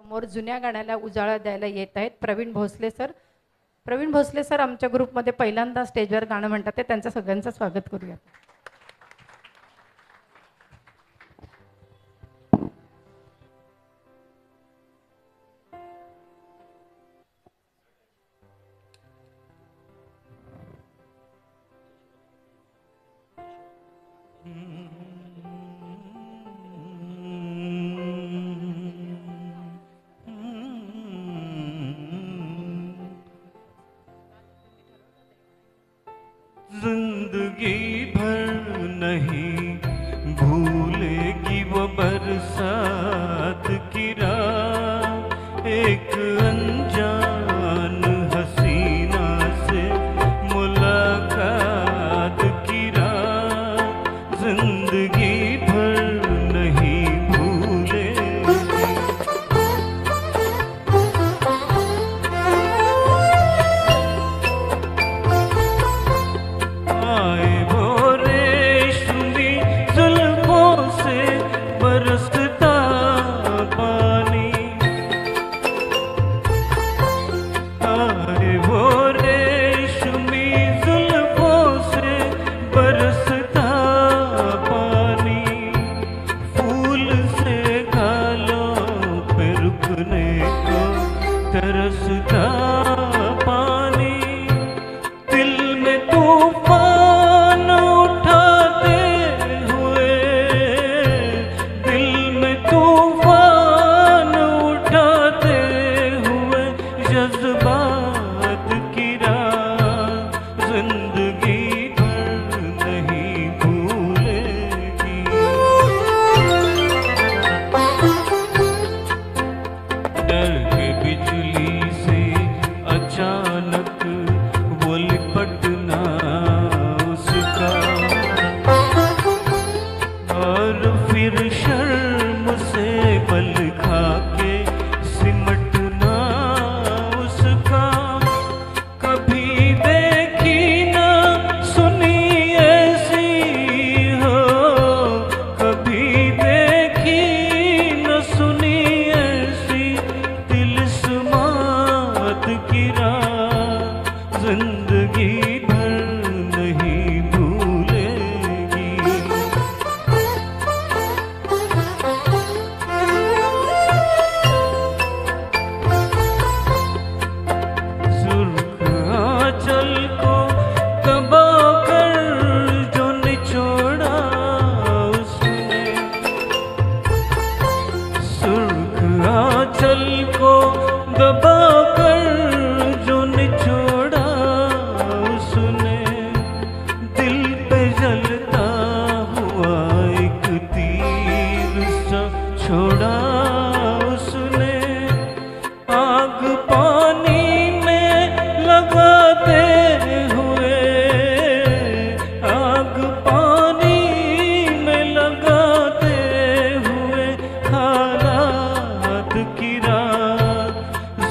समोर जुन्या गाण्याला उजाळा द्यायला येत आहेत प्रवीण भोसले सर. प्रवीण भोसले सर आमच्या ग्रुपमध्ये पहिल्यांदा स्टेजवर गाणं म्हणतात ते त्यांचं सगळ्यांचं स्वागत करूया. जिंदगी भर नहीं भूलेगी वो बरसात की रात, एक अनजान हसीना से मुलाकात की रात, जिंदगी भर नहीं भूलेगी। आए वो रेशमी जुल्फों से बरसता पानी, आए वो रेशमी जुल्फों से बरसता पानी, फूल से गालों पे रुकने को तरसता पानी, दिल में तूफान उठाते हुए, दिल में तूफान उठाते हुए जज्बात की रात, जिंदगी भर नहीं भूलेगी। डर के बिजली से अचानक वो लिपटना उसका, और फिर शर्म से बल खा के सिमटना उसका, कभी देखी ना सुनी ऐसी हो, कभी देखी न सुनी ऐसी तिलिस्मात की रात, जिंदगी भर नहीं भूलेगी। सुर्ख आंचल को दबा कर जो निचोड़ा उसने, सुर्ख आंचल को दबा कर जो निचोड़ा उसने, दिल पे जलता हुआ एक तीर सा छोड़ा उसने, आग पानी में लगाते हुए, आग पानी में लगाते हुए हालात की रात,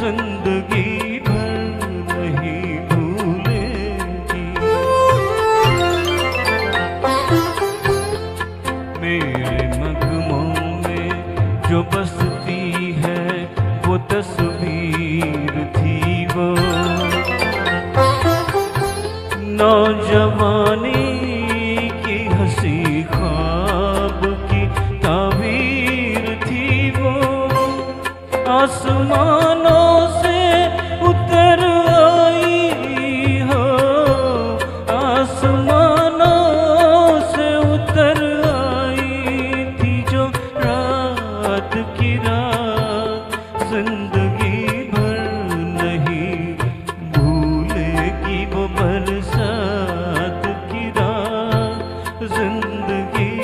जिंदगी भर नहीं भूलेगी। मेरे मगमों में जो बसती है वो तस्वीर थी वो, नौजवानी की हंसी ख्वाब की ताबीर थी वो, आसमानों से उतर आई हो, आसमानों से उतर आई थी जो रात की रात, जिंदगी भर नहीं भूलेगी वो बरसात की रात, जिंदगी